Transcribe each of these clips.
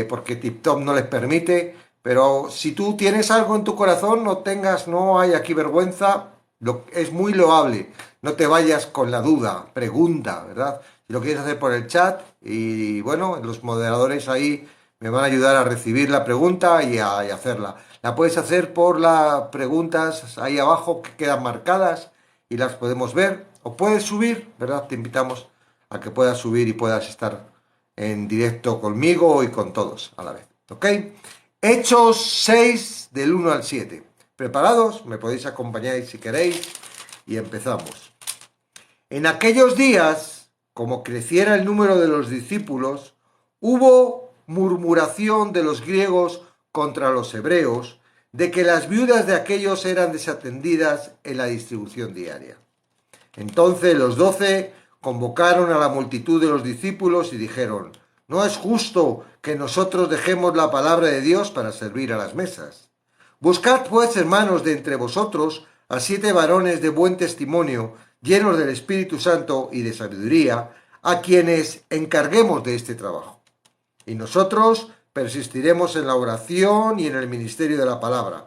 porque TikTok no les permite, pero si tú tienes algo en tu corazón, no hay aquí vergüenza, es muy loable, no te vayas con la duda, pregunta, ¿verdad? Si lo quieres hacer por el chat y bueno, los moderadores ahí me van a ayudar a recibir la pregunta y hacerla. La puedes hacer por las preguntas ahí abajo que quedan marcadas y las podemos ver, o puedes subir, ¿verdad? Te invitamos a que puedas subir y puedas estar en directo conmigo y con todos a la vez. ¿Ok? Hechos 6 del 1 al 7. ¿Preparados? Me podéis acompañar si queréis y empezamos. En aquellos días, como creciera el número de los discípulos, hubo murmuración de los griegos contra los hebreos de que las viudas de aquellos eran desatendidas en la distribución diaria. Entonces los 12 convocaron a la multitud de los discípulos y dijeron: no es justo que nosotros dejemos la palabra de Dios para servir a las mesas. Buscad pues, hermanos, de entre vosotros a 7 varones de buen testimonio, llenos del Espíritu Santo y de sabiduría, a quienes encarguemos de este trabajo. Y nosotros persistiremos en la oración y en el ministerio de la palabra.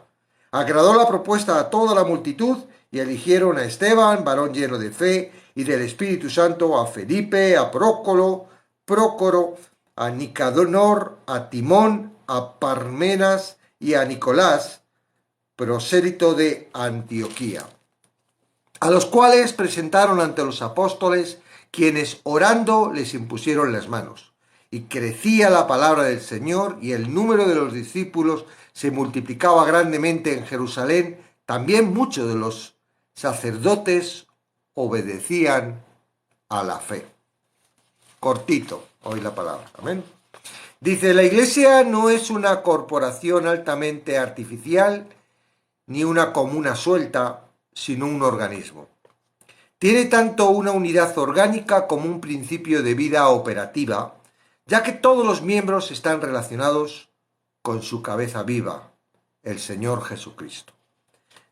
Agradó la propuesta a toda la multitud y eligieron a Esteban, varón lleno de fe y del Espíritu Santo, a Felipe, a Prócoro, a Nicanor, a Timón, a Parmenas y a Nicolás, prosélito de Antioquía, a los cuales presentaron ante los apóstoles, quienes orando les impusieron las manos. Y crecía la palabra del Señor, y el número de los discípulos se multiplicaba grandemente en Jerusalén. También muchos de los sacerdotes obedecían a la fe. Cortito, hoy la palabra. Amén. Dice: la Iglesia no es una corporación altamente artificial ni una comuna suelta, sino un organismo. Tiene tanto una unidad orgánica como un principio de vida operativa, ya que todos los miembros están relacionados con su cabeza viva, el Señor Jesucristo.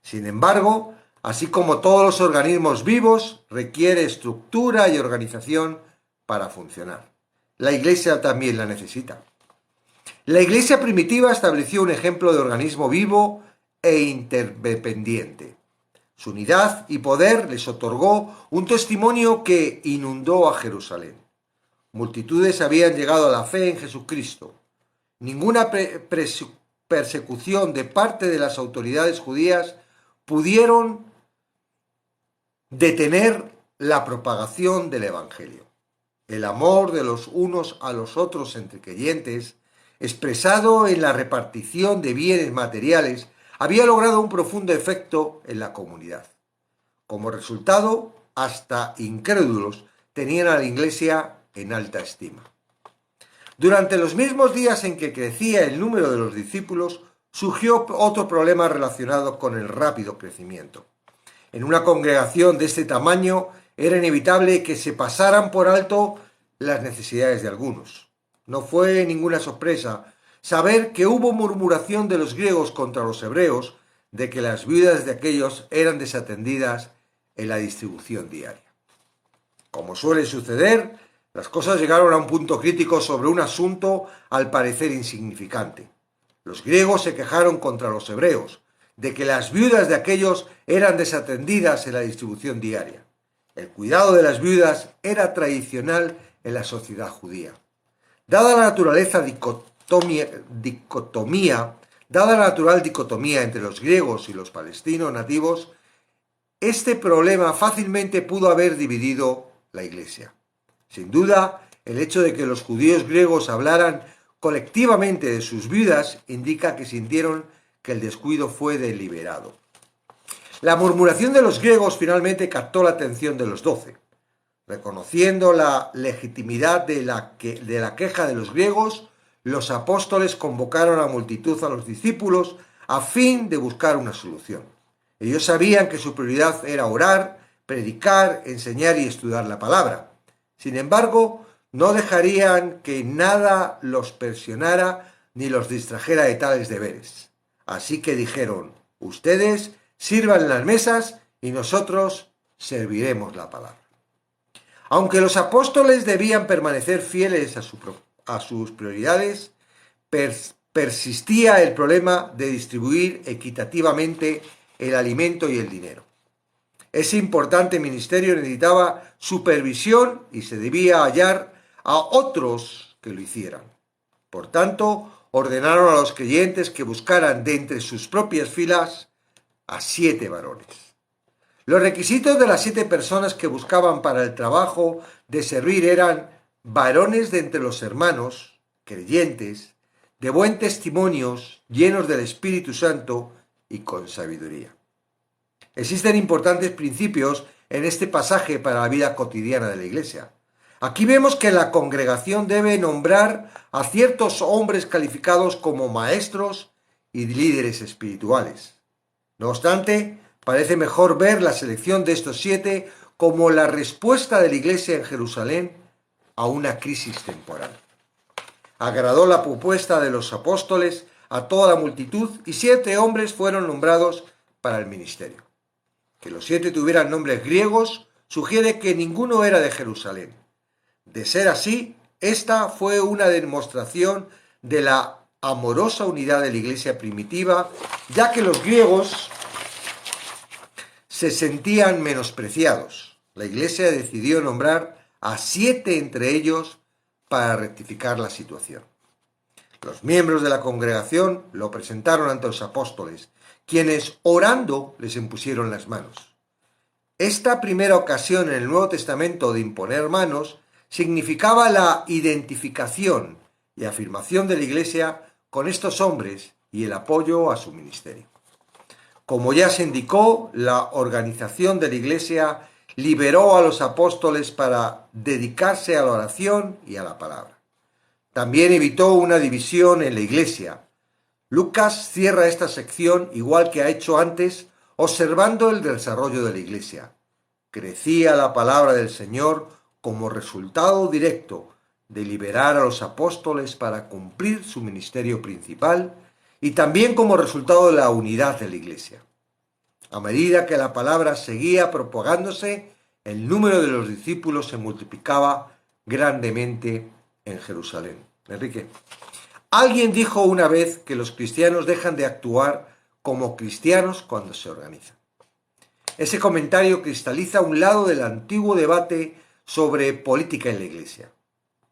Sin embargo, así como todos los organismos vivos, requiere estructura y organización para funcionar. La Iglesia también la necesita. La Iglesia primitiva estableció un ejemplo de organismo vivo e interdependiente. Su unidad y poder les otorgó un testimonio que inundó a Jerusalén. Multitudes habían llegado a la fe en Jesucristo. Ninguna persecución de parte de las autoridades judías pudieron detener la propagación del Evangelio. El amor de los unos a los otros entre creyentes, expresado en la repartición de bienes materiales, había logrado un profundo efecto en la comunidad. Como resultado, hasta incrédulos tenían a la Iglesia en alta estima. Durante los mismos días en que crecía el número de los discípulos, surgió otro problema relacionado con el rápido crecimiento. En una congregación de este tamaño era inevitable que se pasaran por alto las necesidades de algunos. No fue ninguna sorpresa saber que hubo murmuración de los griegos contra los hebreos de que las viudas de aquellos eran desatendidas en la distribución diaria. Como suele suceder, las cosas llegaron a un punto crítico sobre un asunto al parecer insignificante. Los griegos se quejaron contra los hebreos de que las viudas de aquellos eran desatendidas en la distribución diaria. El cuidado de las viudas era tradicional en la sociedad judía. Dada la natural dicotomía entre los griegos y los palestinos nativos, este problema fácilmente pudo haber dividido la Iglesia. Sin duda, el hecho de que los judíos griegos hablaran colectivamente de sus viudas indica que sintieron que el descuido fue deliberado. La murmuración de los griegos finalmente captó la atención de los 12. Reconociendo la legitimidad de la queja de los griegos, los apóstoles convocaron a la multitud a los discípulos a fin de buscar una solución. Ellos sabían que su prioridad era orar, predicar, enseñar y estudiar la palabra. Sin embargo, no dejarían que nada los presionara ni los distrajera de tales deberes. Así que dijeron: ustedes sirvan las mesas y nosotros serviremos la palabra. Aunque los apóstoles debían permanecer fieles a su a sus prioridades, persistía el problema de distribuir equitativamente el alimento y el dinero. Ese importante ministerio necesitaba supervisión y se debía hallar a otros que lo hicieran. Por tanto, ordenaron a los creyentes que buscaran de entre sus propias filas a 7 varones. Los requisitos de las 7 personas que buscaban para el trabajo de servir eran varones de entre los hermanos, creyentes, de buen testimonio, llenos del Espíritu Santo y con sabiduría. Existen importantes principios en este pasaje para la vida cotidiana de la Iglesia. Aquí vemos que la congregación debe nombrar a ciertos hombres calificados como maestros y líderes espirituales. No obstante, parece mejor ver la selección de estos 7 como la respuesta de la Iglesia en Jerusalén a una crisis temporal. Agradó la propuesta de los apóstoles a toda la multitud y 7 hombres fueron nombrados para el ministerio. Que los 7 tuvieran nombres griegos sugiere que ninguno era de Jerusalén. De ser así, esta fue una demostración de la amorosa unidad de la iglesia primitiva, ya que los griegos se sentían menospreciados. La iglesia decidió nombrar a 7 entre ellos para rectificar la situación. Los miembros de la congregación lo presentaron ante los apóstoles, quienes orando les impusieron las manos. Esta primera ocasión en el Nuevo Testamento de imponer manos significaba la identificación y afirmación de la Iglesia con estos hombres y el apoyo a su ministerio. Como ya se indicó, la organización de la Iglesia liberó a los apóstoles para dedicarse a la oración y a la palabra. También evitó una división en la Iglesia. Lucas cierra esta sección igual que ha hecho antes, observando el desarrollo de la Iglesia. Crecía la palabra del Señor como resultado directo de liberar a los apóstoles para cumplir su ministerio principal y también como resultado de la unidad de la Iglesia. A medida que la palabra seguía propagándose, el número de los discípulos se multiplicaba grandemente en Jerusalén. Enrique, alguien dijo una vez que los cristianos dejan de actuar como cristianos cuando se organizan. Ese comentario cristaliza un lado del antiguo debate sobre política en la Iglesia.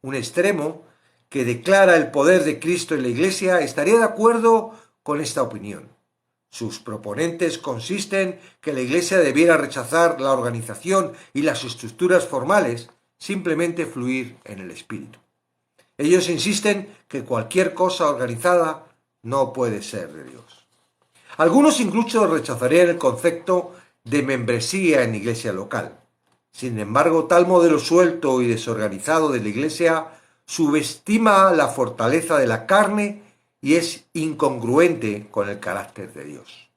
Un extremo que declara el poder de Cristo en la Iglesia estaría de acuerdo con esta opinión. Sus proponentes consisten que la Iglesia debiera rechazar la organización y las estructuras formales, simplemente fluir en el Espíritu. Ellos insisten que cualquier cosa organizada no puede ser de Dios. Algunos incluso rechazarían el concepto de membresía en la iglesia local. Sin embargo, tal modelo suelto y desorganizado de la iglesia subestima la fortaleza de la carne y es incongruente con el carácter de Dios.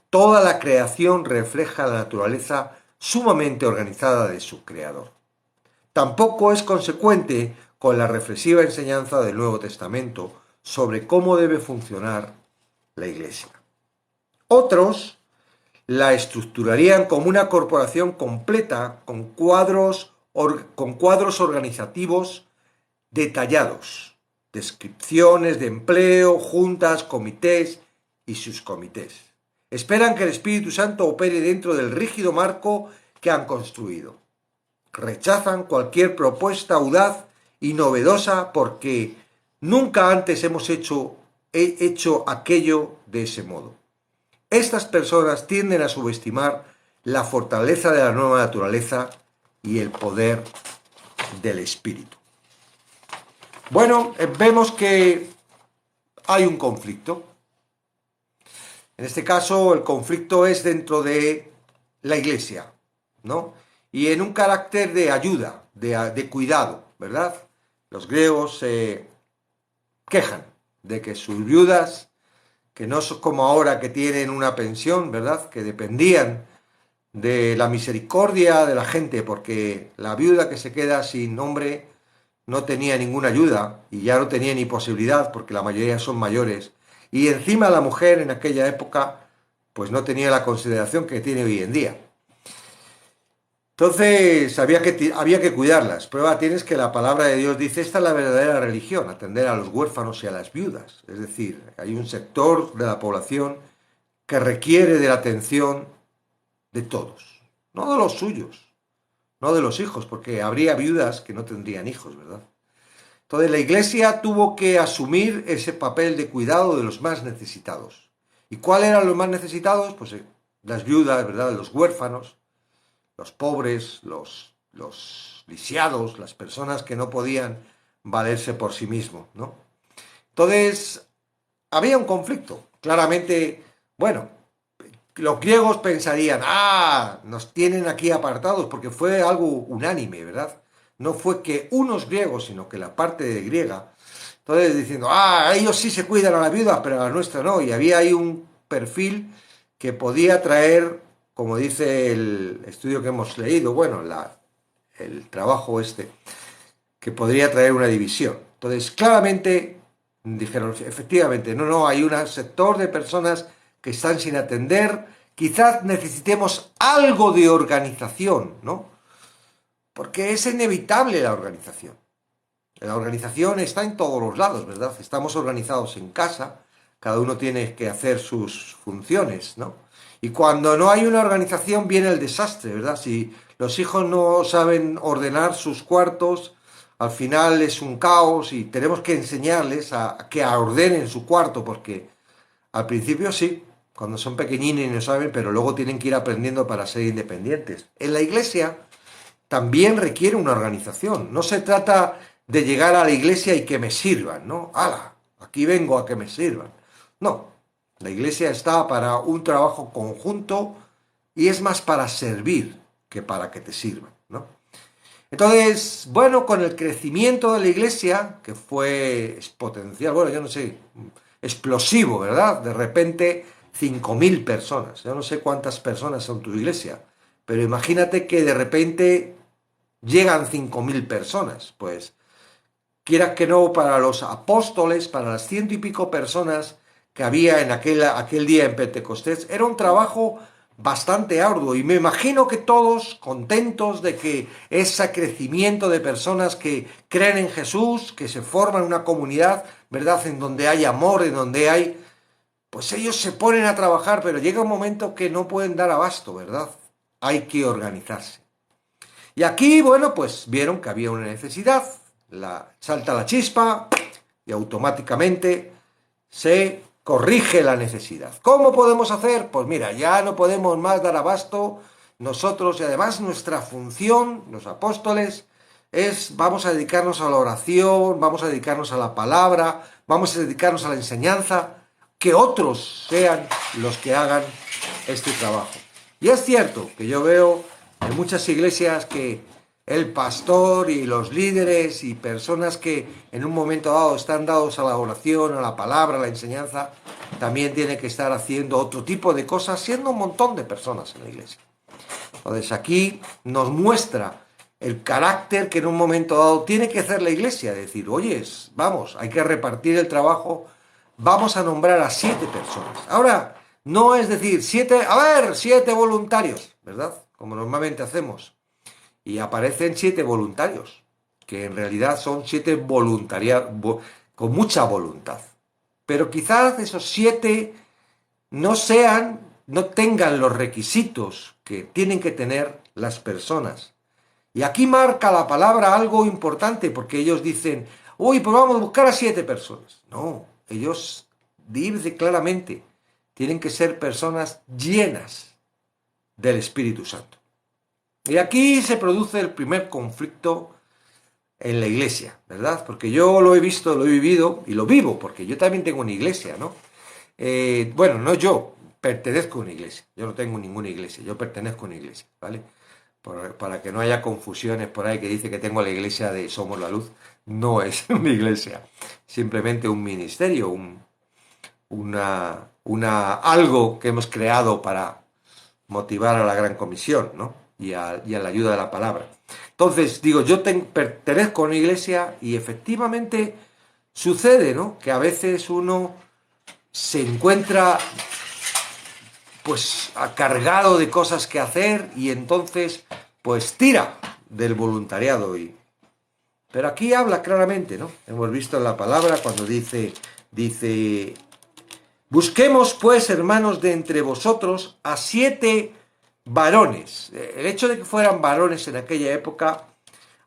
Toda la creación refleja la naturaleza sumamente organizada de su Creador. Tampoco es consecuente con la reflexiva enseñanza del Nuevo Testamento sobre cómo debe funcionar la iglesia. Otros la estructurarían como una corporación completa con cuadros organizativos detallados, descripciones de empleo, juntas, comités y subcomités. Esperan que el Espíritu Santo opere dentro del rígido marco que han construido. Rechazan cualquier propuesta audaz y novedosa porque nunca antes hemos hecho aquello de ese modo. Estas personas tienden a subestimar la fortaleza de la nueva naturaleza y el poder del Espíritu. Bueno, vemos que hay un conflicto. En este caso, el conflicto es dentro de la iglesia, ¿no? Y en un carácter de ayuda, de cuidado, ¿verdad? Los griegos se quejan de que sus viudas, que no son como ahora que tienen una pensión, ¿verdad?, que dependían de la misericordia de la gente, porque la viuda que se queda sin hombre no tenía ninguna ayuda y ya no tenía ni posibilidad, porque la mayoría son mayores. Y encima la mujer en aquella época pues no tenía la consideración que tiene hoy en día. Entonces había que cuidarlas. Prueba tienes que la palabra de Dios dice, esta es la verdadera religión, atender a los huérfanos y a las viudas. Es decir, hay un sector de la población que requiere de la atención de todos, no de los suyos, no de los hijos, porque habría viudas que no tendrían hijos, ¿verdad? Entonces la Iglesia tuvo que asumir ese papel de cuidado de los más necesitados. ¿Y cuáles eran los más necesitados? Pues las viudas, ¿verdad? Los huérfanos, los pobres, los lisiados, las personas que no podían valerse por sí mismos, ¿no? Entonces, había un conflicto. Claramente, bueno, los griegos pensarían, nos tienen aquí apartados, porque fue algo unánime, ¿verdad? No fue que unos griegos, sino que la parte de griega, entonces diciendo, ellos sí se cuidan a la viuda, pero a la nuestra no. Y había ahí un perfil que podía traer, como dice el estudio que hemos leído, bueno, el trabajo que podría traer una división. Entonces, claramente, dijeron, efectivamente, no, hay un sector de personas que están sin atender, quizás necesitemos algo de organización, ¿no? Porque es inevitable la organización. La organización está en todos los lados, ¿verdad? Estamos organizados en casa, cada uno tiene que hacer sus funciones, ¿no? Y cuando no hay una organización viene el desastre, ¿verdad? Si los hijos no saben ordenar sus cuartos, al final es un caos y tenemos que enseñarles a que ordenen su cuarto, porque al principio sí, cuando son pequeñines y no saben, pero luego tienen que ir aprendiendo para ser independientes. En la iglesia también requiere una organización. No se trata de llegar a la iglesia y que me sirvan, ¿no? ¡Hala! Aquí vengo a que me sirvan. No, la iglesia está para un trabajo conjunto y es más para servir que para que te sirvan, ¿no? Entonces, bueno, con el crecimiento de la iglesia, que fue exponencial, bueno, yo no sé, explosivo, ¿verdad? De repente, 5.000 personas. Yo no sé cuántas personas son tu iglesia, pero imagínate que de repente llegan 5.000 personas. Pues, quieras que no, para los apóstoles, para las 100 y pico personas que había en aquel día en Pentecostés, era un trabajo bastante arduo y me imagino que todos contentos de que ese crecimiento de personas que creen en Jesús, que se forman una comunidad, ¿verdad? En donde hay amor, en donde hay... Pues ellos se ponen a trabajar, pero llega un momento que no pueden dar abasto, ¿verdad? Hay que organizarse. Y aquí, bueno, pues vieron que había una necesidad, salta la chispa y automáticamente se corrige la necesidad. ¿Cómo podemos hacer? Pues mira, ya no podemos más dar abasto nosotros y además nuestra función, los apóstoles, vamos a dedicarnos a la oración, vamos a dedicarnos a la palabra, vamos a dedicarnos a la enseñanza, que otros sean los que hagan este trabajo. Y es cierto que yo veo en muchas iglesias que el pastor y los líderes y personas que en un momento dado están dados a la oración, a la palabra, a la enseñanza, también tienen que estar haciendo otro tipo de cosas, siendo un montón de personas en la iglesia. Entonces aquí nos muestra el carácter que en un momento dado tiene que hacer la iglesia, decir, oye, vamos, hay que repartir el trabajo, vamos a nombrar a 7 personas. Ahora, no es decir, 7 voluntarios, ¿verdad? Como normalmente hacemos. Y aparecen 7 voluntarios, que en realidad son 7 voluntarios con mucha voluntad. Pero quizás esos 7 no tengan los requisitos que tienen que tener las personas. Y aquí marca la palabra algo importante, porque ellos dicen, pues vamos a buscar a 7 personas. No, ellos dicen claramente, tienen que ser personas llenas del Espíritu Santo. Y aquí se produce el primer conflicto en la iglesia, ¿verdad? Porque yo lo he visto, lo he vivido y lo vivo, porque yo también tengo una iglesia, ¿no? Bueno, no yo, pertenezco a una iglesia. Yo no tengo ninguna iglesia, yo pertenezco a una iglesia, ¿vale? Para que no haya confusiones por ahí que dice que tengo la iglesia de Somos la Luz. No es una iglesia, simplemente un ministerio, algo que hemos creado para motivar a la Gran Comisión, ¿no? Y a la ayuda de la palabra. Entonces, digo, yo pertenezco a una iglesia y efectivamente sucede, ¿no? Que a veces uno se encuentra pues cargado de cosas que hacer y entonces pues tira del voluntariado. Pero aquí habla claramente, ¿no? Hemos visto en la palabra cuando dice, busquemos pues, hermanos, de entre vosotros a 7 varones. El hecho de que fueran varones en aquella época,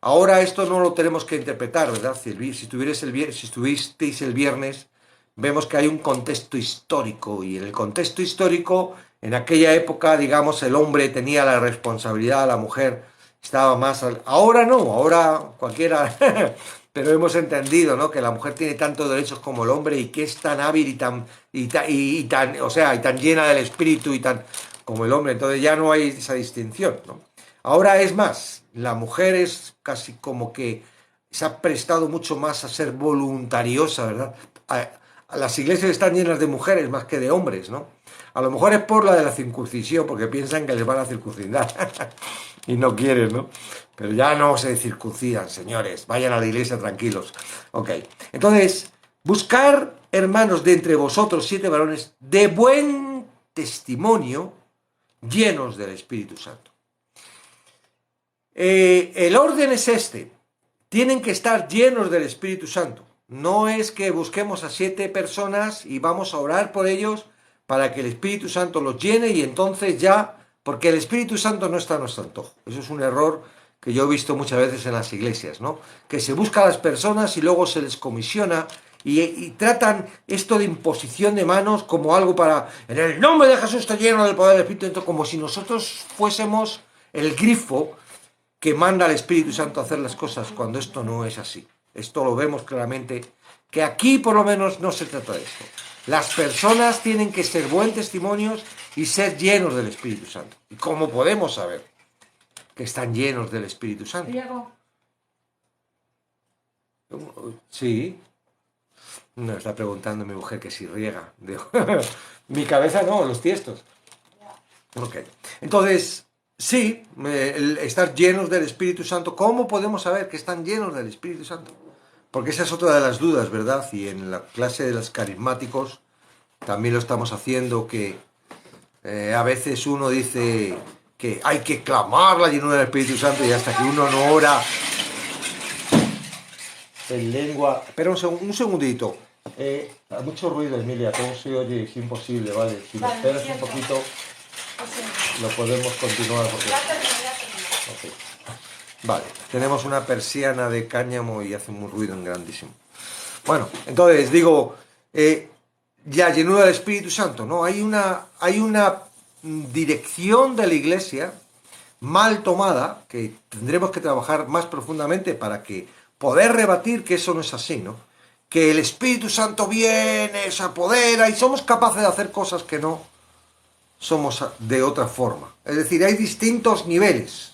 ahora esto no lo tenemos que interpretar, ¿verdad? Si estuvisteis el viernes, vemos que hay un contexto histórico, y en el contexto histórico, en aquella época, digamos, el hombre tenía la responsabilidad, la mujer estaba más... Ahora no, ahora cualquiera... Pero hemos entendido, ¿no?, que la mujer tiene tantos derechos como el hombre, y que es tan hábil o sea, y tan llena del espíritu y tan como el hombre. Entonces ya no hay esa distinción, ¿no? Ahora es más, la mujer es casi como que se ha prestado mucho más a ser voluntariosa, ¿verdad? Las iglesias están llenas de mujeres más que de hombres, ¿no? A lo mejor es por la de la circuncisión, porque piensan que les van a circuncidar y no quieren, ¿no? Pero ya no se circuncidan, señores. Vayan a la iglesia tranquilos. Ok. Entonces, buscar, hermanos, de entre vosotros 7 varones de buen testimonio, llenos del Espíritu Santo. El orden es este. Tienen que estar llenos del Espíritu Santo. No es que busquemos a 7 personas y vamos a orar por ellos para que el Espíritu Santo los llene y entonces ya, porque el Espíritu Santo no está a nuestro antojo. Eso es un error que yo he visto muchas veces en las iglesias, ¿no? Que se busca a las personas y luego se les comisiona y tratan esto de imposición de manos como algo para, en el nombre de Jesús está lleno del poder del Espíritu Santo, como si nosotros fuésemos el grifo que manda al Espíritu Santo a hacer las cosas, cuando esto no es así. Esto lo vemos claramente, que aquí por lo menos no se trata de esto. Las personas tienen que ser buen testimonios y ser llenos del Espíritu Santo. ¿Y cómo podemos saber que están llenos del Espíritu Santo? Riego. Sí. No, está preguntando mi mujer que si riega. Digo, mi cabeza no, los tiestos. Ok. Entonces, sí, el estar llenos del Espíritu Santo. ¿Cómo podemos saber que están llenos del Espíritu Santo? Porque esa es otra de las dudas, ¿verdad? Y en la clase de los carismáticos también lo estamos haciendo, que a veces uno dice que hay que clamar la llenura del Espíritu Santo, y hasta que uno no ora en lengua... Espera un segundito. Hay mucho ruido, Emilia, todo se oye, es imposible, ¿vale? Si me esperas un poquito, lo podemos continuar. Porque... Okay. Vale, tenemos una persiana de cáñamo y hace un ruido grandísimo. Bueno, entonces digo, la llenura del Espíritu Santo, ¿no? Hay una dirección de la iglesia mal tomada que tendremos que trabajar más profundamente para que poder rebatir que eso no es así, ¿no? Que el Espíritu Santo viene, se apodera y somos capaces de hacer cosas que no somos de otra forma. Es decir, hay distintos niveles.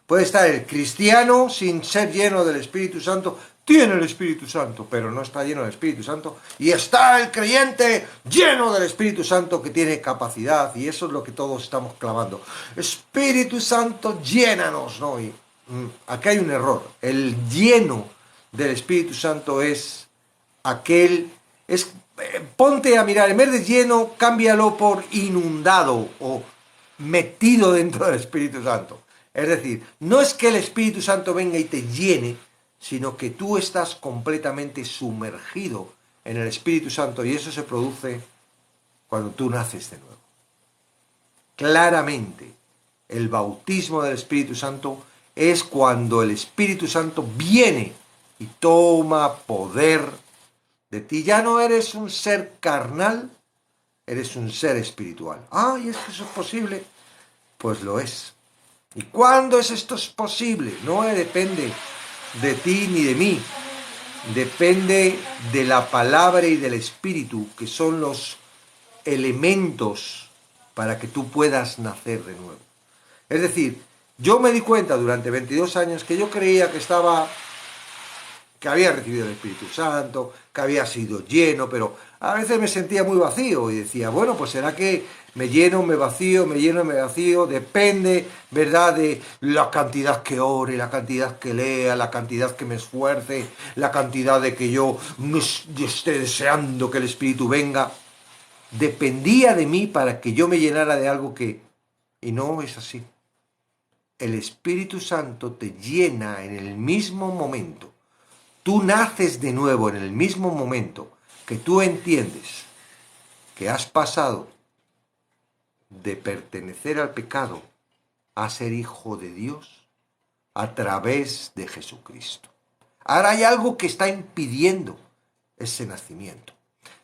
Puede estar el cristiano sin ser lleno del Espíritu Santo, tiene el Espíritu Santo, pero no está lleno del Espíritu Santo. Y está el creyente lleno del Espíritu Santo, que tiene capacidad, y eso es lo que todos estamos clamando. Espíritu Santo, llénanos, ¿no? Y aquí hay un error. El lleno del Espíritu Santo es aquel... ponte a mirar, en vez de lleno, cámbialo por inundado o metido dentro del Espíritu Santo. Es decir, no es que el Espíritu Santo venga y te llene, sino que tú estás completamente sumergido en el Espíritu Santo, y eso se produce cuando tú naces de nuevo. Claramente, el bautismo del Espíritu Santo es cuando el Espíritu Santo viene y toma poder de ti. Ya no eres un ser carnal, eres un ser espiritual. ¿Y es que eso es posible? Pues lo es. ¿Y cuándo es esto posible? No depende de ti ni de mí. Depende de la palabra y del Espíritu, que son los elementos para que tú puedas nacer de nuevo. Es decir, yo me di cuenta durante 22 años que yo creía que había recibido el Espíritu Santo, que había sido lleno, pero a veces me sentía muy vacío y decía, bueno, pues será que me lleno, me vacío, me lleno, me vacío, depende, ¿verdad?, de la cantidad que ore, la cantidad que lea, la cantidad que me esfuerce, la cantidad de que yo esté deseando que el Espíritu venga. Dependía de mí para que yo me llenara de algo y no es así. el Espíritu Santo te llena en el mismo momento. Tú naces de nuevo en el mismo momento que tú entiendes que has pasado de pertenecer al pecado a ser hijo de Dios a través de Jesucristo. Ahora hay algo que está impidiendo ese nacimiento.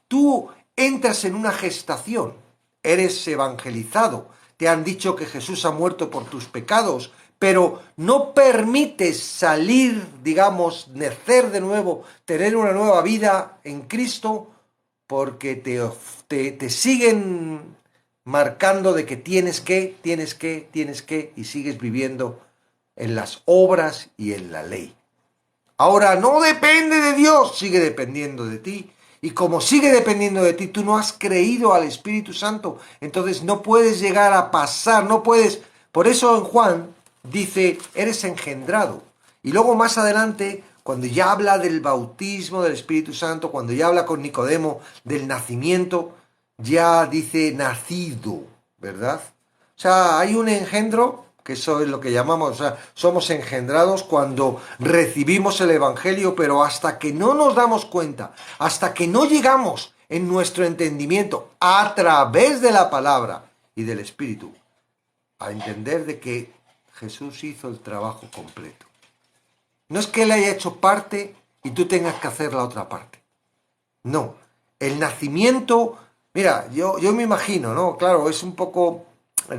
Tú entras en una gestación, eres evangelizado, te han dicho que Jesús ha muerto por tus pecados, pero no permites salir, digamos, nacer de nuevo, tener una nueva vida en Cristo, porque te siguen marcando de que tienes que, y sigues viviendo en las obras y en la ley. Ahora no depende de Dios, sigue dependiendo de ti. Y como sigue dependiendo de ti, tú no has creído al Espíritu Santo, entonces no puedes llegar a pasar, no puedes. Por eso en Juan dice, eres engendrado. Y luego más adelante, cuando ya habla del bautismo del Espíritu Santo, cuando ya habla con Nicodemo del nacimiento, ya dice nacido, ¿verdad? O sea, hay un engendro, que eso es lo que llamamos, o sea, somos engendrados cuando recibimos el Evangelio, pero hasta que no nos damos cuenta, hasta que no llegamos en nuestro entendimiento a través de la palabra y del Espíritu, a entender de que Jesús hizo el trabajo completo. No es que Él haya hecho parte y tú tengas que hacer la otra parte. No, el nacimiento, mira, yo me imagino, ¿no? Claro, es un poco.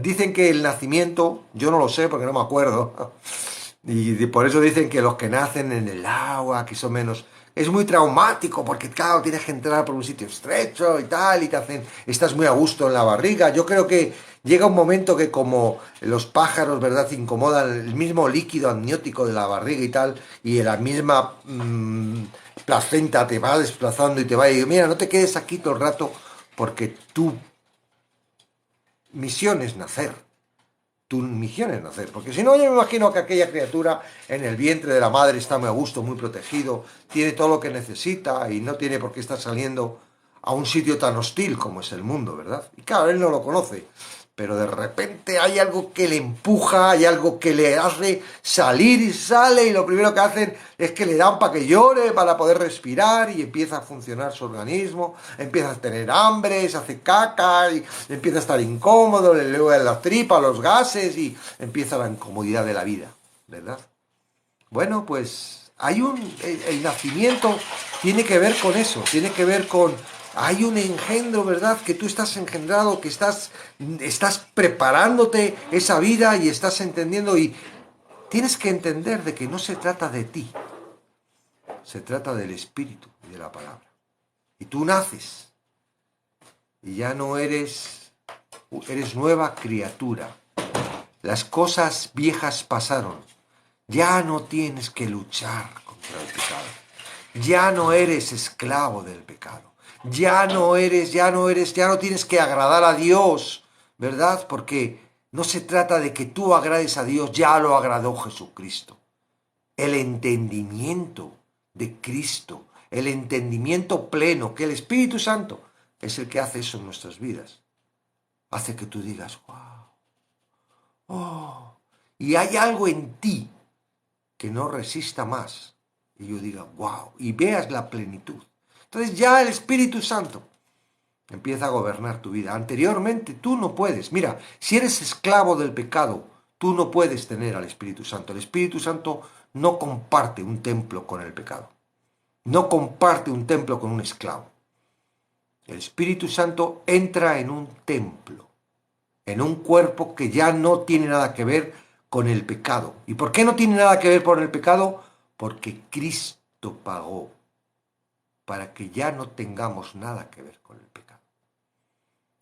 Dicen que el nacimiento, yo no lo sé porque no me acuerdo, y por eso dicen que los que nacen en el agua, que son menos. Es muy traumático porque, claro, tienes que entrar por un sitio estrecho y tal, y estás muy a gusto en la barriga. Yo creo que llega un momento que, como los pájaros, ¿verdad?, incomodan el mismo líquido amniótico de la barriga y tal, y la misma placenta te va desplazando y te va y mira, no te quedes aquí todo el rato porque tu misión es nacer. Tu misión es nacer, porque si no, yo me imagino que aquella criatura en el vientre de la madre está muy a gusto, muy protegido, tiene todo lo que necesita y no tiene por qué estar saliendo a un sitio tan hostil como es el mundo, ¿verdad? Y claro, él no lo conoce, pero de repente hay algo que le empuja, hay algo que le hace salir y sale, y lo primero que hacen es que le dan para que llore, para poder respirar, y empieza a funcionar su organismo, empieza a tener hambre, se hace caca, y empieza a estar incómodo, le duelen las tripas, los gases, y empieza la incomodidad de la vida, ¿verdad? Bueno, pues el nacimiento tiene que ver con eso, tiene que ver con. Hay un engendro, ¿verdad? Que tú estás engendrado, que estás preparándote esa vida y estás entendiendo, y tienes que entender de que no se trata de ti, se trata del Espíritu y de la palabra. Y tú naces y ya no eres nueva criatura. Las cosas viejas pasaron. Ya no tienes que luchar contra el pecado. Ya no eres esclavo del pecado. Ya no tienes que agradar a Dios, ¿verdad? Porque no se trata de que tú agrades a Dios, ya lo agradó Jesucristo. El entendimiento de Cristo, el entendimiento pleno, que el Espíritu Santo es el que hace eso en nuestras vidas, hace que tú digas, wow, oh, y hay algo en ti que no resista más, y yo diga, wow, y veas la plenitud. Entonces ya el Espíritu Santo empieza a gobernar tu vida. Anteriormente tú no puedes. Mira, si eres esclavo del pecado, tú no puedes tener al Espíritu Santo. El Espíritu Santo no comparte un templo con el pecado. No comparte un templo con un esclavo. El Espíritu Santo entra en un templo, en un cuerpo que ya no tiene nada que ver con el pecado. ¿Y por qué no tiene nada que ver con el pecado? Porque Cristo pagó para que ya no tengamos nada que ver con el pecado.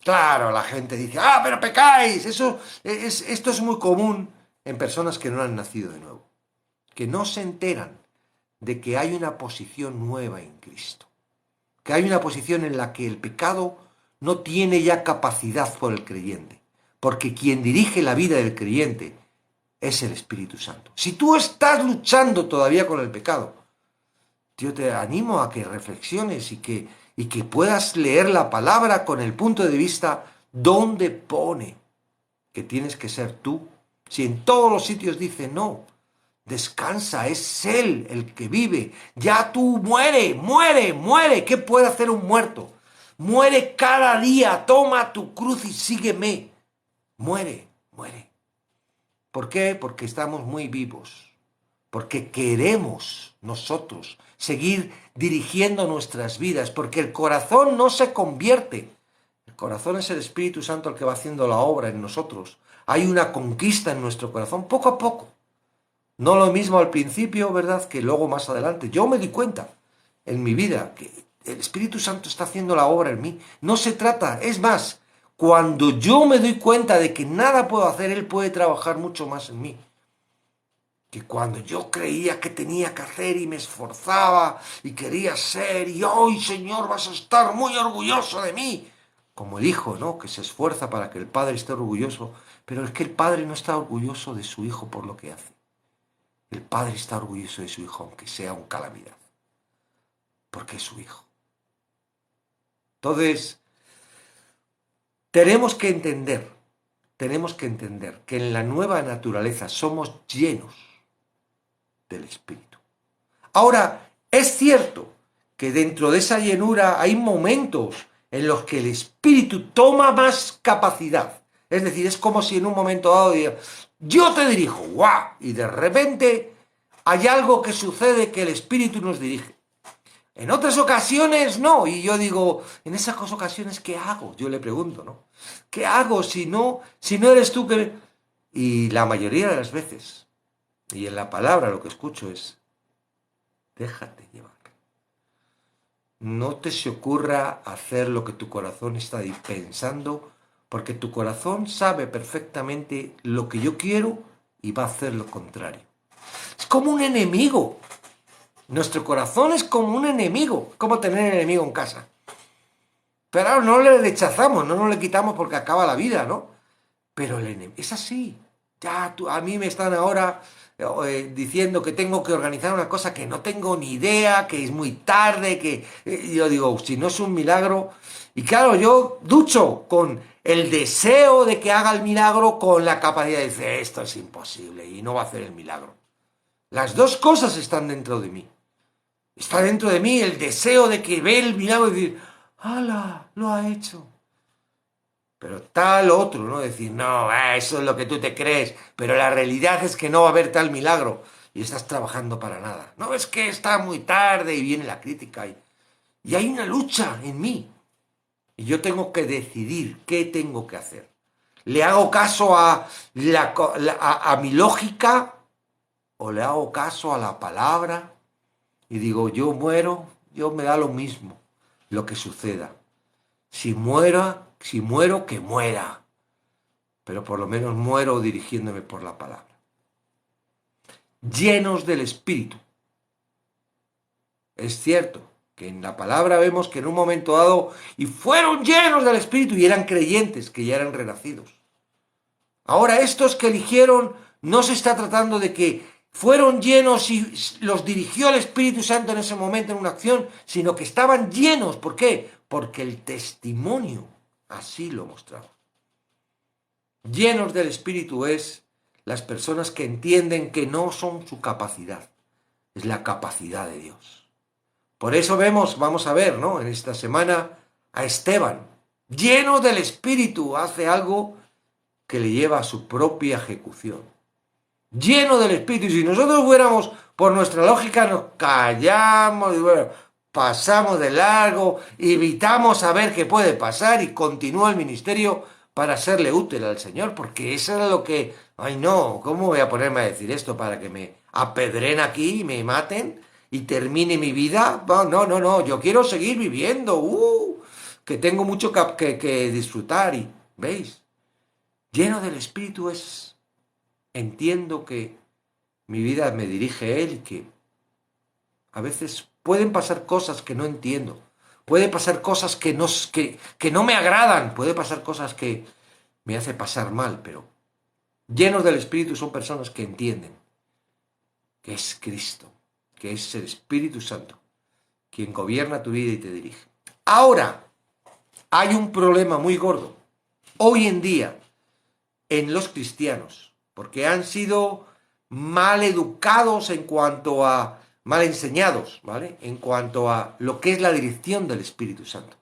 Claro, la gente dice, pero pecáis. Esto es muy común en personas que no han nacido de nuevo, que no se enteran de que hay una posición nueva en Cristo, que hay una posición en la que el pecado no tiene ya capacidad por el creyente, porque quien dirige la vida del creyente es el Espíritu Santo. Si tú estás luchando todavía con el pecado, yo te animo a que reflexiones y que puedas leer la palabra con el punto de vista donde pone que tienes que ser tú Si en todos los sitios dice no, descansa, es Él el que vive. Ya tú muere, muere, muere. ¿Qué puede hacer un muerto? Muere cada día, toma tu cruz y sígueme. Muere, muere. ¿Por qué? Porque estamos muy vivos. Porque queremos nosotros seguir dirigiendo nuestras vidas. Porque el corazón no se convierte. El corazón es el Espíritu Santo el que va haciendo la obra en nosotros. Hay una conquista en nuestro corazón, poco a poco. No lo mismo al principio, ¿verdad?, que luego más adelante. Yo me di cuenta en mi vida que el Espíritu Santo está haciendo la obra en mí. No se trata, es más, cuando yo me doy cuenta de que nada puedo hacer, Él puede trabajar mucho más en mí. Que cuando yo creía que tenía que hacer y me esforzaba y quería ser, y hoy, Señor, vas a estar muy orgulloso de mí. Como el hijo, ¿no?, que se esfuerza para que el padre esté orgulloso. Pero es que el padre no está orgulloso de su hijo por lo que hace. El padre está orgulloso de su hijo, aunque sea un calamidad, porque es su hijo. Entonces, tenemos que entender que en la nueva naturaleza somos llenos del Espíritu. Ahora, es cierto que dentro de esa llenura hay momentos en los que el Espíritu toma más capacidad. Es decir, es como si en un momento dado diga, yo te dirijo, ¡guau! Y de repente hay algo que sucede que el Espíritu nos dirige. En otras ocasiones no, y yo digo, en esas ocasiones, ¿qué hago? Yo le pregunto, ¿no? ¿Qué hago si no eres tú que...? Y la mayoría de las veces, y en la palabra lo que escucho es, déjate llevar. No te se ocurra hacer lo que tu corazón está pensando, porque tu corazón sabe perfectamente lo que yo quiero y va a hacer lo contrario. Es como un enemigo. Nuestro corazón es como un enemigo. Es como tener enemigo en casa. Pero no le rechazamos, no nos le quitamos porque acaba la vida, ¿no? Pero el enemigo es así. Ya a mí me están ahora diciendo que tengo que organizar una cosa que no tengo ni idea, que es muy tarde, que yo digo, si no es un milagro. Y claro, yo ducho con el deseo de que haga el milagro con la capacidad de decir, esto es imposible y no va a hacer el milagro. Las dos cosas están dentro de mí. Está dentro de mí el deseo de que ve el milagro y decir, ¡hala! Lo ha hecho. Pero tal otro, ¿no? Decir, no, eso es lo que tú te crees, pero la realidad es que no va a haber tal milagro y estás trabajando para nada. No, es que está muy tarde y viene la crítica y hay una lucha en mí. Y yo tengo que decidir qué tengo que hacer. ¿Le hago caso a mi lógica o le hago caso a la palabra? Y digo, yo muero, yo me da lo mismo lo que suceda. Si muero, que muera. Pero por lo menos muero dirigiéndome por la palabra. Llenos del Espíritu. Es cierto que en la palabra vemos que en un momento dado, y fueron llenos del Espíritu y eran creyentes, que ya eran renacidos. Ahora estos que eligieron, no se está tratando de que fueron llenos y los dirigió el Espíritu Santo en ese momento en una acción, sino que estaban llenos. ¿Por qué? Porque el testimonio así lo mostraba. Llenos del Espíritu es las personas que entienden que no son su capacidad, es la capacidad de Dios. Por eso vamos a ver, ¿no?, en esta semana a Esteban, lleno del Espíritu, hace algo que le lleva a su propia ejecución. Lleno del Espíritu. Y si nosotros fuéramos por nuestra lógica, nos callamos y bueno, pasamos de largo, evitamos saber qué puede pasar y continúa el ministerio para serle útil al Señor, porque eso era lo que, ay no, ¿cómo voy a ponerme a decir esto para que me apedren aquí y me maten y termine mi vida? No, yo quiero seguir viviendo, que tengo mucho que disfrutar y, ¿veis? Lleno del Espíritu entiendo que mi vida me dirige Él y que a veces pueden pasar cosas que no entiendo. Puede pasar cosas que no me agradan. Puede pasar cosas que me hace pasar mal, pero llenos del Espíritu son personas que entienden que es Cristo, que es el Espíritu Santo quien gobierna tu vida y te dirige. Ahora, hay un problema muy gordo hoy en día en los cristianos, porque han sido mal educados en cuanto a, mal enseñados, ¿vale? En cuanto a lo que es la dirección del Espíritu Santo.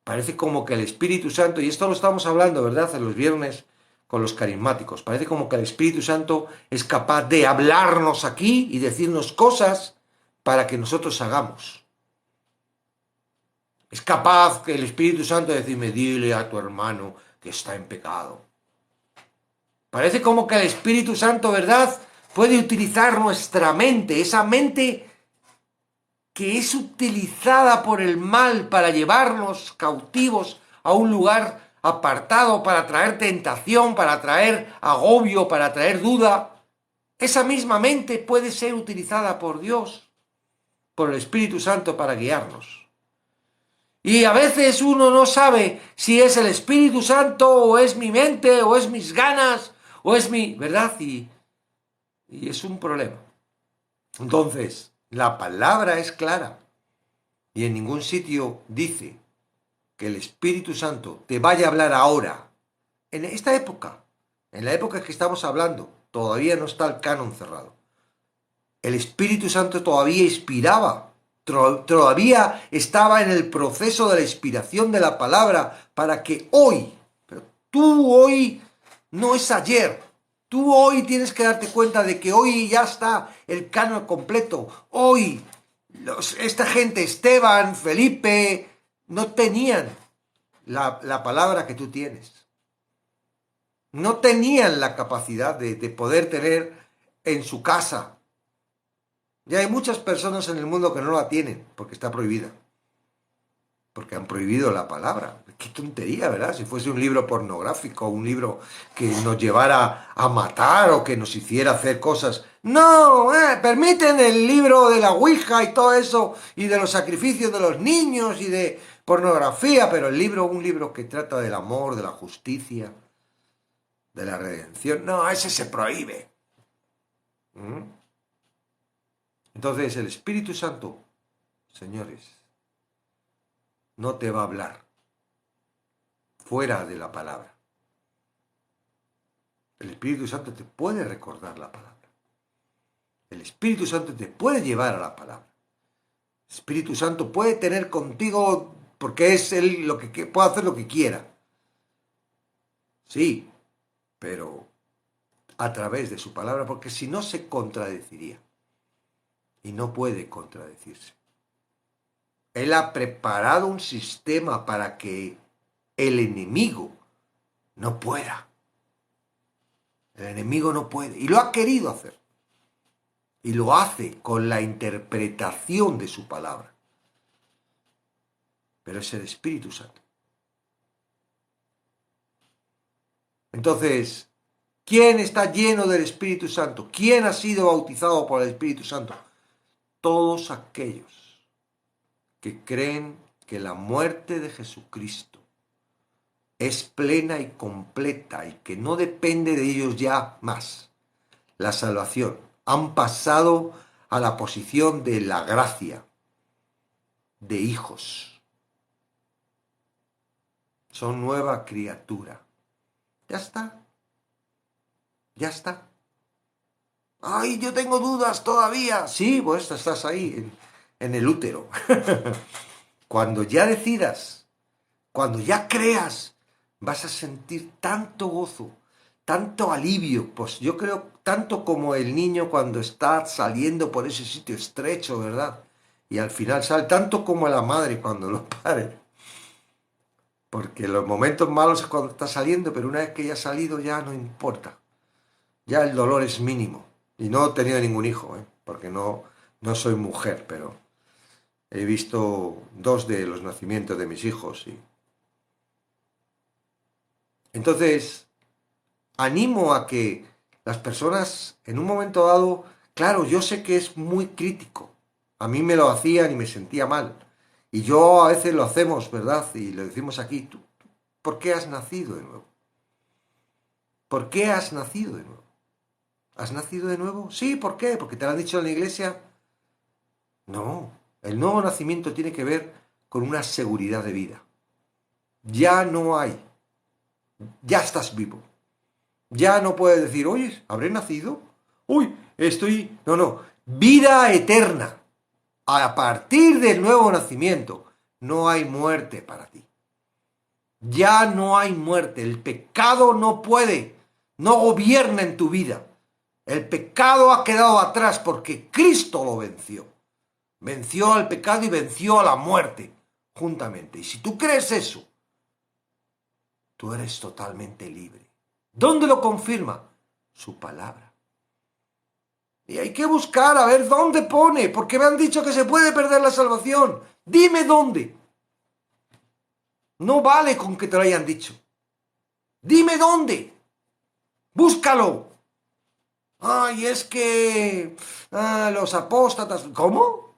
Parece como que el Espíritu Santo, y esto lo estamos hablando, ¿verdad?, en los viernes con los carismáticos, parece como que el Espíritu Santo es capaz de hablarnos aquí y decirnos cosas para que nosotros hagamos. Es capaz que el Espíritu Santo de decirme, dile a tu hermano que está en pecado. Parece como que el Espíritu Santo, ¿verdad?, puede utilizar nuestra mente, esa mente que es utilizada por el mal para llevarnos cautivos a un lugar apartado, para traer tentación, para traer agobio, para traer duda. Esa misma mente puede ser utilizada por Dios, por el Espíritu Santo, para guiarnos. Y a veces uno no sabe si es el Espíritu Santo, o es mi mente, o es mis ganas, o es mi... ¿verdad? Y es un problema. Entonces, la palabra es clara. Y en ningún sitio dice que el Espíritu Santo te vaya a hablar ahora. En esta época, en la época que estamos hablando, todavía no está el canon cerrado. El Espíritu Santo todavía inspiraba, todavía estaba en el proceso de la inspiración de la palabra para que hoy, pero tú hoy no es ayer, tú hoy tienes que darte cuenta de que hoy ya está el canon completo. Hoy esta gente, Esteban, Felipe, no tenían la palabra que tú tienes. No tenían la capacidad de poder tener en su casa. Ya hay muchas personas en el mundo que no la tienen porque está prohibida. Porque han prohibido la palabra. Qué tontería, ¿verdad? Si fuese un libro pornográfico, un libro que nos llevara a matar o que nos hiciera hacer cosas. No, permiten el libro de la Ouija y todo eso, y de los sacrificios de los niños y de pornografía, pero el libro, un libro que trata del amor, de la justicia, de la redención, no, ese se prohíbe. Entonces el Espíritu Santo, señores, no te va a hablar fuera de la palabra. El Espíritu Santo te puede recordar la palabra. El Espíritu Santo te puede llevar a la palabra. El Espíritu Santo puede tener contigo porque es Él lo que puede hacer lo que quiera. Sí, pero a través de su palabra, porque si no se contradeciría. Y no puede contradecirse. Él ha preparado un sistema para que el enemigo no pueda. El enemigo no puede. Y lo ha querido hacer. Y lo hace con la interpretación de su palabra. Pero es el Espíritu Santo. Entonces, ¿quién está lleno del Espíritu Santo? ¿Quién ha sido bautizado por el Espíritu Santo? Todos aquellos que creen que la muerte de Jesucristo es plena y completa y que no depende de ellos ya más. La salvación. Han pasado a la posición de la gracia, de hijos. Son nueva criatura. Ya está. Ya está. ¡Ay, yo tengo dudas todavía! Sí, pues estás ahí, en el útero. Cuando ya decidas, cuando ya creas, vas a sentir tanto gozo, tanto alivio, pues yo creo tanto como el niño cuando está saliendo por ese sitio estrecho, ¿verdad? Y al final sale, tanto como la madre cuando lo pare. Porque los momentos malos es cuando está saliendo, pero una vez que ya ha salido ya no importa. Ya el dolor es mínimo. Y no he tenido ningún hijo, porque no soy mujer, pero he visto 2 de los nacimientos de mis hijos. Entonces, animo a que las personas, en un momento dado, claro, yo sé que es muy crítico. A mí me lo hacían y me sentía mal. Y yo a veces lo hacemos, ¿verdad? Y lo decimos aquí. ¿Tú por qué has nacido de nuevo? ¿Por qué has nacido de nuevo? ¿Has nacido de nuevo? Sí, ¿por qué? ¿Porque te lo han dicho en la iglesia? No, el nuevo nacimiento tiene que ver con una seguridad de vida. Ya no hay. Ya estás vivo. Ya no puedes decir, oye, ¿habré nacido? Uy, estoy... No, no. Vida eterna. A partir del nuevo nacimiento, no hay muerte para ti. Ya no hay muerte. El pecado no puede, no gobierna en tu vida. El pecado ha quedado atrás porque Cristo lo venció. Venció al pecado y venció a la muerte juntamente. Y si tú crees eso, tú eres totalmente libre. ¿Dónde lo confirma? Su palabra. Y hay que buscar a ver dónde pone, porque me han dicho que se puede perder la salvación. Dime dónde. No vale con que te lo hayan dicho. Dime dónde. Búscalo. Ay, es que los apóstatas... ¿Cómo?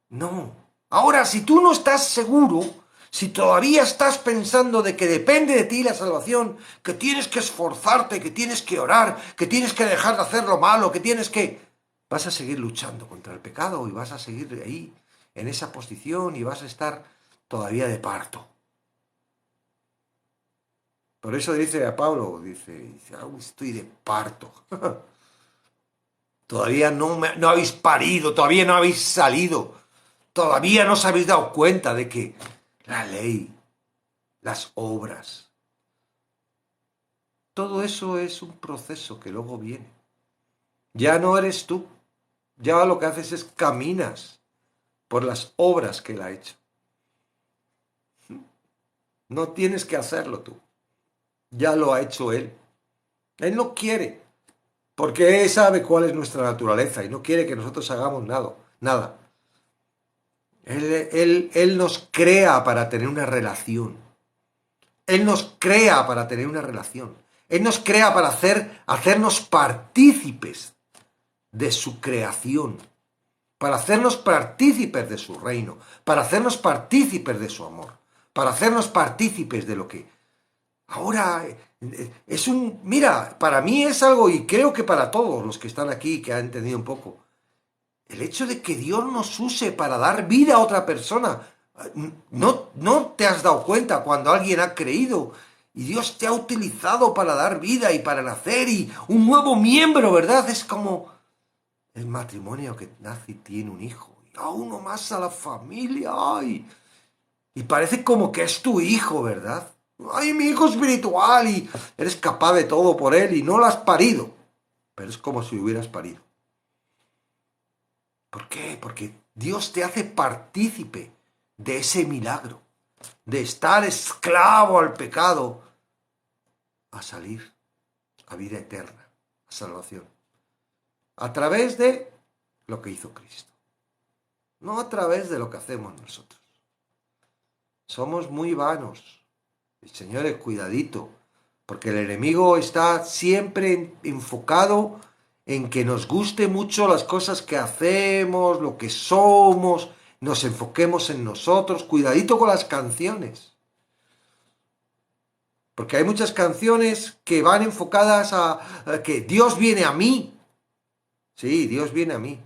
No. Ahora, si tú no estás seguro, si todavía estás pensando de que depende de ti la salvación, que tienes que esforzarte, que tienes que orar, que tienes que dejar de hacer lo malo, que tienes que... Vas a seguir luchando contra el pecado y vas a seguir ahí, en esa posición, y vas a estar todavía de parto. Por eso dice a Pablo, dice estoy de parto. Todavía no habéis parido, todavía no habéis salido, todavía no os habéis dado cuenta de que la ley, las obras, todo eso es un proceso que luego viene. Ya no eres tú, ya lo que haces es caminas por las obras que Él ha hecho. No tienes que hacerlo tú, ya lo ha hecho Él. Él no quiere, porque Él sabe cuál es nuestra naturaleza y no quiere que nosotros hagamos nada. Él nos crea para tener una relación. Él nos crea para tener una relación. Él nos crea para hacernos partícipes de su creación, para hacernos partícipes de su reino, para hacernos partícipes de su amor, para hacernos partícipes de lo que... Ahora es un... Mira, para mí es algo, y creo que para todos los que están aquí, que han entendido un poco, el hecho de que Dios nos use para dar vida a otra persona. No te has dado cuenta cuando alguien ha creído y Dios te ha utilizado para dar vida y para nacer y un nuevo miembro, ¿verdad? Es como el matrimonio que nace y tiene un hijo. Y a uno más a la familia. ¡Ay! Y parece como que es tu hijo, ¿verdad? ¡Ay, mi hijo espiritual! Y eres capaz de todo por él y no lo has parido. Pero es como si lo hubieras parido. ¿Por qué? Porque Dios te hace partícipe de ese milagro, de estar esclavo al pecado, a salir a vida eterna, a salvación, a través de lo que hizo Cristo, no a través de lo que hacemos nosotros. Somos muy vanos. Señores, cuidadito, porque el enemigo está siempre enfocado en que nos guste mucho las cosas que hacemos, lo que somos, nos enfoquemos en nosotros. Cuidadito con las canciones. Porque hay muchas canciones que van enfocadas a que Dios viene a mí. Sí, Dios viene a mí.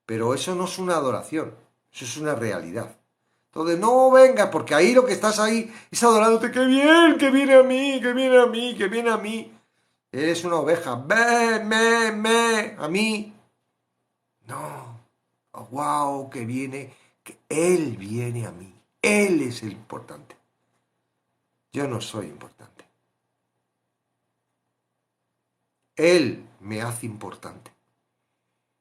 Pero eso no es una adoración, eso es una realidad. Entonces, no venga, porque ahí lo que estás ahí es adorándote, que bien, que viene a mí, que viene a mí, que viene a mí. Eres una oveja, a mí. No, oh, wow, que viene, que Él viene a mí. Él es el importante. Yo no soy importante. Él me hace importante,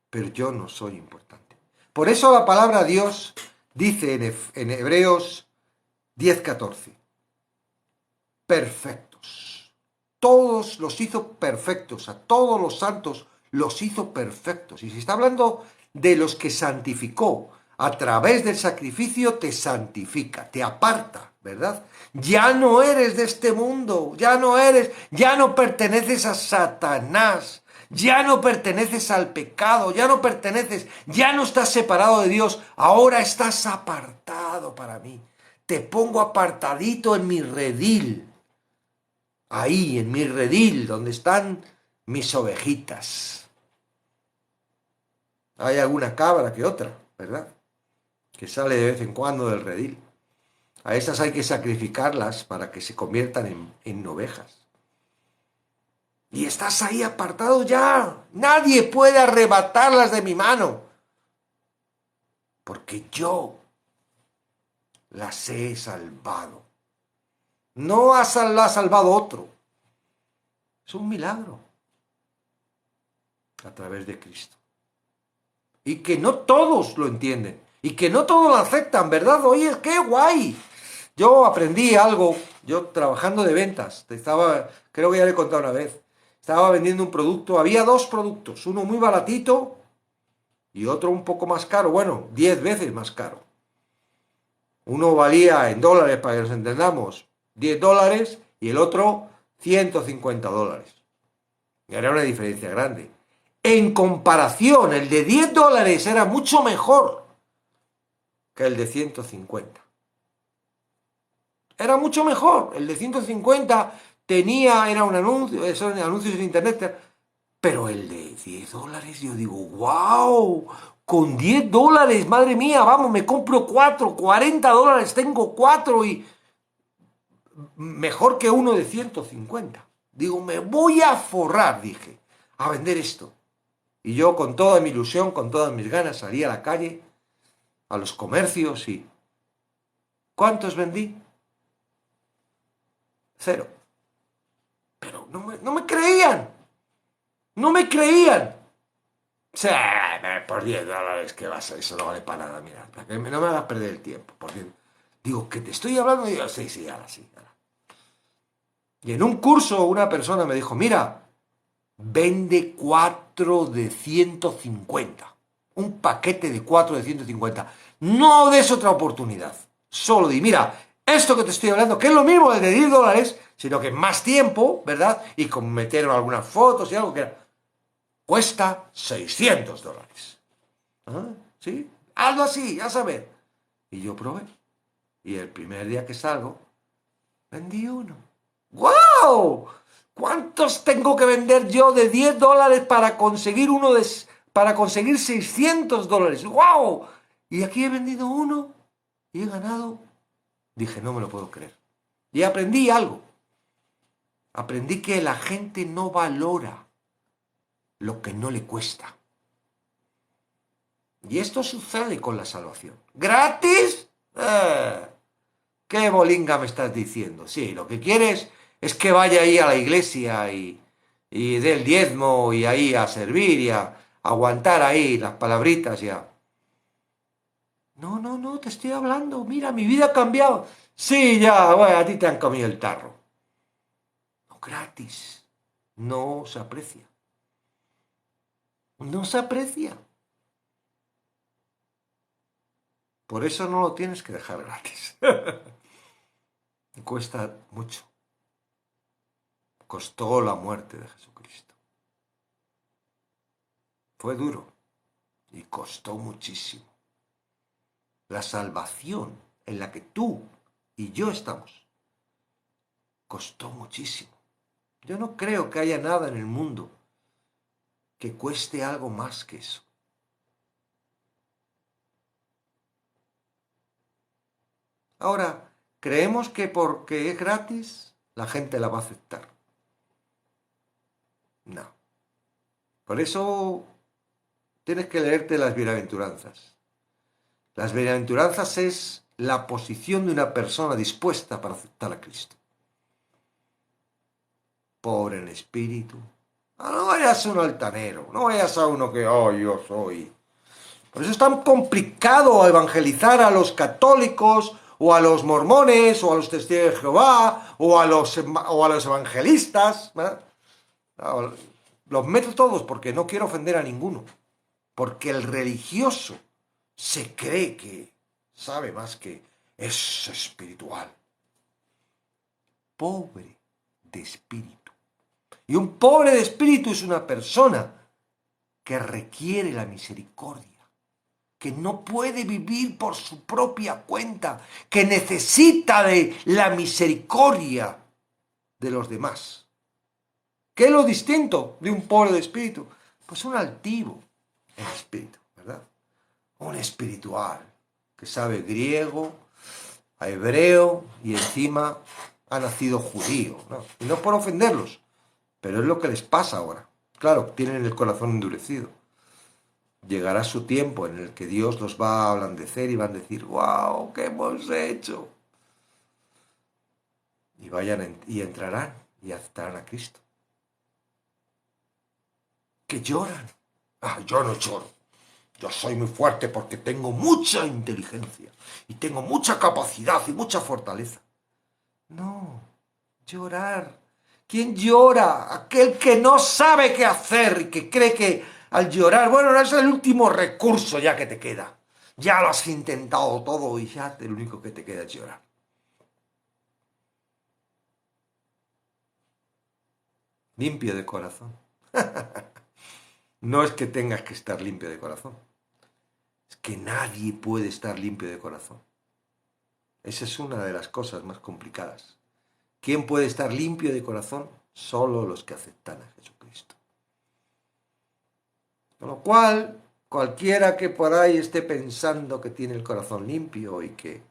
pero yo no soy importante. Por eso la palabra Dios dice en Hebreos 10:14, perfectos. Todos los hizo perfectos, a todos los santos los hizo perfectos. Y se está hablando de los que santificó. A través del sacrificio te santifica, te aparta, ¿verdad? Ya no eres de este mundo, ya no perteneces a Satanás, ya no perteneces al pecado, ya no estás separado de Dios, ahora estás apartado para mí. Te pongo apartadito en mi redil. Ahí, en mi redil, donde están mis ovejitas. Hay alguna cabra que otra, ¿verdad? Que sale de vez en cuando del redil. A esas hay que sacrificarlas para que se conviertan en ovejas. Y estás ahí apartado ya. Nadie puede arrebatarlas de mi mano. Porque yo las he salvado. No las ha salvado otro. Es un milagro. A través de Cristo. Y que no todos lo entienden. Y que no todos lo aceptan, ¿verdad? Oye, qué guay. Yo aprendí algo. Yo trabajando de ventas. Creo que ya le he contado una vez. Estaba vendiendo un producto. Había dos productos. Uno muy baratito y otro un poco más caro. Bueno, 10 veces más caro. Uno valía en dólares, para que nos entendamos, $10 y el otro $150. Y era una diferencia grande. En comparación, el de $10 era mucho mejor que el de 150. Era mucho mejor. El de 150 era un anuncio, son anuncios en internet, pero el de $10, yo digo, wow, con $10, madre mía, vamos, me compro 4, $40, tengo 4 y mejor que uno de 150. Digo, me voy a forrar, dije, a vender esto. Y yo con toda mi ilusión, con todas mis ganas, salí a la calle, a los comercios y... ¿Cuántos vendí? 0. Pero no me creían. No me creían. Sí, por $10 que vas, eso no vale para nada, mira, para que no me hagas perder el tiempo. Porque digo, que te estoy hablando, y digo, sí, ahora sí. Ahora. Y en un curso una persona me dijo, mira, vende 4 de 150. Un paquete de 4 de 150. No des otra oportunidad. Solo di, mira, esto que te estoy hablando, que es lo mismo de $10, sino que más tiempo, ¿verdad? Y con meter algunas fotos y algo que era. Cuesta $600. ¿Ah? ¿Sí? Hazlo así, a saber. Y yo probé. Y el primer día que salgo, vendí uno. ¡Guau! ¿Cuántos tengo que vender yo de $10 para conseguir para conseguir $600? ¡Guau! Y aquí he vendido uno y he ganado. Dije, no me lo puedo creer. Y aprendí algo. Aprendí que la gente no valora lo que no le cuesta. Y esto sucede con la salvación. ¿Gratis? ¿Qué bolinga me estás diciendo? Sí, lo que quieres es que vaya ahí a la iglesia y dé el diezmo y ahí a servir y a aguantar ahí las palabritas ya. No, te estoy hablando. Mira, mi vida ha cambiado. Sí, ya, bueno, a ti te han comido el tarro. No, gratis. No se aprecia. No se aprecia. Por eso no lo tienes que dejar gratis. Cuesta mucho. Costó la muerte de Jesucristo. Fue duro y costó muchísimo. La salvación en la que tú y yo estamos costó muchísimo. Yo no creo que haya nada en el mundo que cueste algo más que eso. Ahora, creemos que porque es gratis, la gente la va a aceptar. No. Por eso tienes que leerte las bienaventuranzas. Las bienaventuranzas es la posición de una persona dispuesta para aceptar a Cristo. Pobre en espíritu. No vayas a un altanero, no vayas a uno que, yo soy. Por eso es tan complicado evangelizar a los católicos, o a los mormones, o a los testigos de Jehová, o a los evangelistas. ¿Verdad? Los meto todos porque no quiero ofender a ninguno. Porque el religioso se cree que sabe más, que es espiritual. Pobre de espíritu. Y un pobre de espíritu es una persona que requiere la misericordia, que no puede vivir por su propia cuenta, que necesita de la misericordia de los demás. ¿Qué es lo distinto de un pobre de espíritu? Pues un altivo en espíritu, ¿verdad? Un espiritual que sabe griego, hebreo y encima ha nacido judío, ¿no? Y no por ofenderlos, Pero es lo que les pasa ahora. Claro, tienen el corazón endurecido. Llegará su tiempo en el que Dios los va a ablandecer y van a decir, wow, ¿qué hemos hecho? Y y entrarán y aceptarán a Cristo. Que lloran. Ah, yo no lloro. Yo soy muy fuerte porque tengo mucha inteligencia y tengo mucha capacidad y mucha fortaleza. No, llorar. ¿Quién llora? Aquel que no sabe qué hacer y que cree que al llorar, bueno, es el último recurso ya que te queda. Ya lo has intentado todo y ya lo único que te queda es llorar. Limpio de corazón. No es que tengas que estar limpio de corazón. Es que nadie puede estar limpio de corazón. Esa es una de las cosas más complicadas. ¿Quién puede estar limpio de corazón? Solo los que aceptan a Jesucristo. Con lo cual, cualquiera que por ahí esté pensando que tiene el corazón limpio y que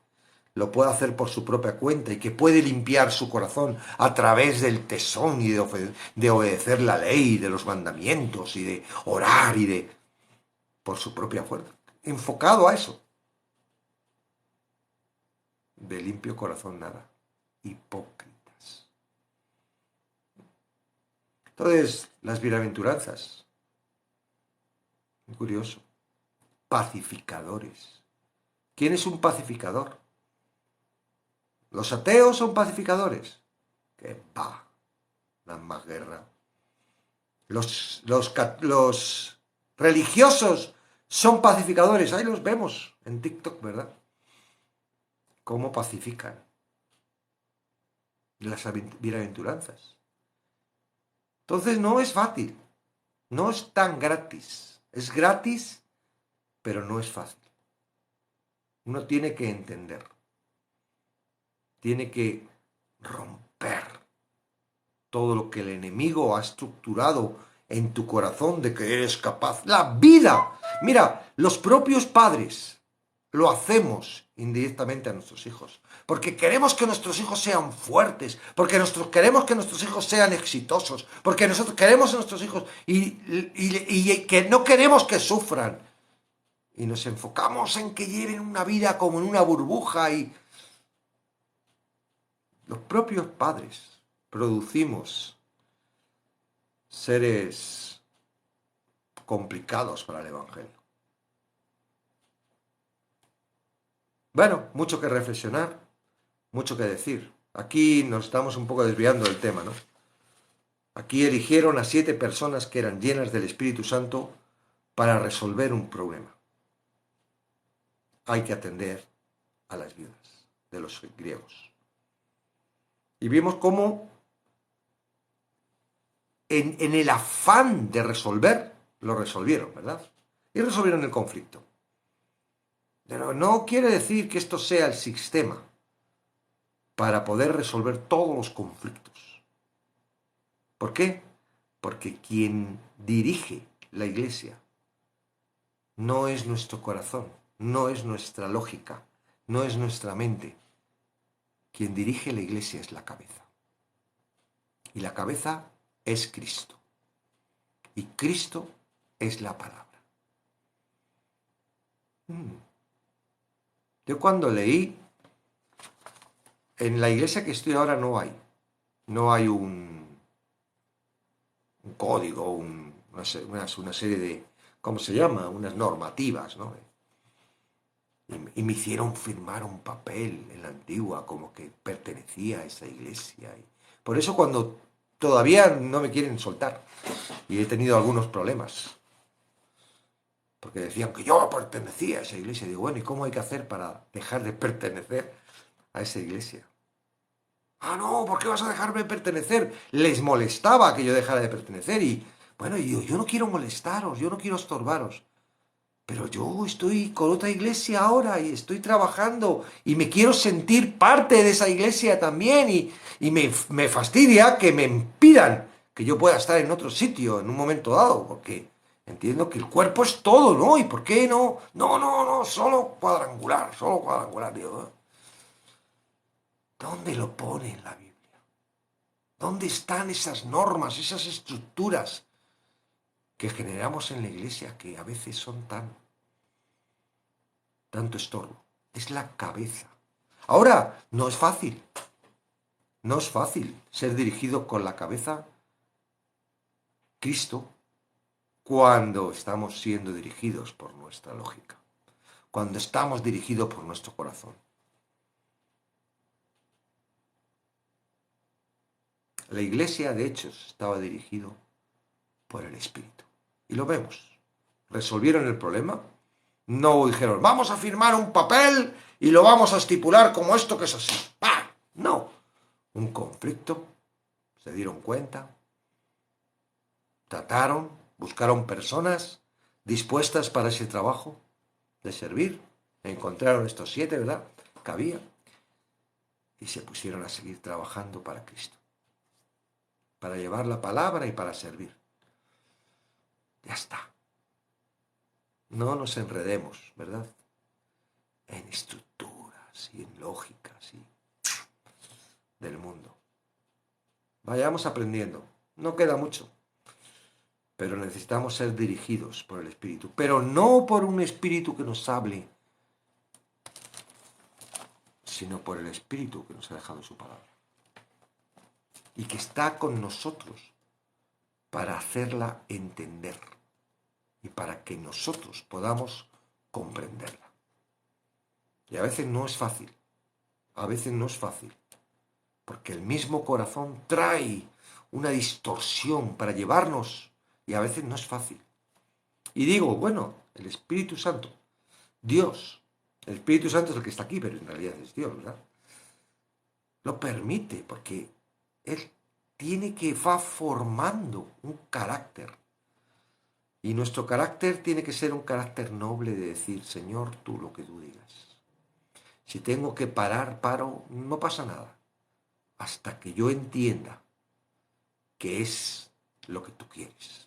lo puede hacer por su propia cuenta y que puede limpiar su corazón a través del tesón y de obedecer la ley, de los mandamientos y de orar y de por su propia fuerza, enfocado a eso. De limpio corazón nada. Hipócritas. Entonces, las bienaventuranzas. Muy curioso. Pacificadores. ¿Quién es un pacificador? ¿Los ateos son pacificadores? Que va, dan más guerra. Los religiosos son pacificadores. Ahí los vemos en TikTok, ¿verdad? Cómo pacifican las bienaventuranzas. Entonces no es fácil, no es tan gratis. Es gratis, pero no es fácil. Uno tiene que entender, tiene que romper todo lo que el enemigo ha estructurado en tu corazón de que eres capaz. La vida. Mira, los propios padres lo hacemos indirectamente a nuestros hijos. Porque queremos que nuestros hijos sean fuertes, porque queremos que nuestros hijos sean exitosos, porque nosotros queremos a nuestros hijos y que no queremos que sufran. Y nos enfocamos en que lleven una vida como en una burbuja y los propios padres producimos seres complicados para el Evangelio. Bueno, mucho que reflexionar, mucho que decir. Aquí nos estamos un poco desviando del tema, ¿no? Aquí eligieron a 7 personas que eran llenas del Espíritu Santo para resolver un problema. Hay que atender a las viudas de los griegos. Y vimos cómo en el afán de resolver, lo resolvieron, ¿verdad? Y resolvieron el conflicto. Pero no quiere decir que esto sea el sistema para poder resolver todos los conflictos. ¿Por qué? Porque quien dirige la iglesia no es nuestro corazón, no es nuestra lógica, no es nuestra mente. Quien dirige la iglesia es la cabeza. Y la cabeza es Cristo. Y Cristo es la palabra. Yo cuando leí, en la iglesia que estoy ahora no hay un código, una serie de, ¿cómo se llama? Unas normativas, ¿no? Y me hicieron firmar un papel en la antigua como que pertenecía a esa iglesia. Y por eso cuando todavía no me quieren soltar y he tenido algunos problemas, porque decían que yo pertenecía a esa iglesia. Y digo, bueno, ¿y cómo hay que hacer para dejar de pertenecer a esa iglesia? Ah, no, ¿por qué vas a dejarme pertenecer? Les molestaba que yo dejara de pertenecer y, bueno, yo no quiero molestaros, yo no quiero estorbaros. Pero yo estoy con otra iglesia ahora y estoy trabajando y me quiero sentir parte de esa iglesia también y me fastidia que me impidan que yo pueda estar en otro sitio en un momento dado, porque entiendo que el cuerpo es todo, ¿no? ¿Y por qué no? No, solo cuadrangular, digo, ¿eh? ¿Dónde lo pone en la Biblia? ¿Dónde están esas normas, esas estructuras que generamos en la iglesia que a veces son tanto estorbo? Es la cabeza. Ahora, no es fácil ser dirigido con la cabeza Cristo cuando estamos siendo dirigidos por nuestra lógica, cuando estamos dirigidos por nuestro corazón. La iglesia, de hecho, estaba dirigido por el Espíritu. Y lo vemos. ¿Resolvieron el problema? No dijeron, vamos a firmar un papel y lo vamos a estipular como esto que es así. ¡Pah! No. Un conflicto, se dieron cuenta, trataron, buscaron personas dispuestas para ese trabajo de servir. Encontraron estos 7, ¿verdad? Que había. Y se pusieron a seguir trabajando para Cristo. Para llevar la palabra y para servir. Ya está. No nos enredemos, ¿verdad? En estructuras y en lógicas del mundo. Vayamos aprendiendo. No queda mucho. Pero necesitamos ser dirigidos por el Espíritu. Pero no por un Espíritu que nos hable, sino por el Espíritu que nos ha dejado su palabra. Y que está con nosotros para hacerla entender. Y para que nosotros podamos comprenderla. Y a veces no es fácil. A veces no es fácil. Porque el mismo corazón trae una distorsión para llevarnos. Y a veces no es fácil. Y digo, bueno, el Espíritu Santo, Dios, el Espíritu Santo es el que está aquí, pero en realidad es Dios, ¿verdad? Lo permite porque Él tiene que va formando un carácter. Y nuestro carácter tiene que ser un carácter noble de decir, Señor, tú lo que tú digas. Si tengo que parar, paro, no pasa nada. Hasta que yo entienda que es lo que tú quieres.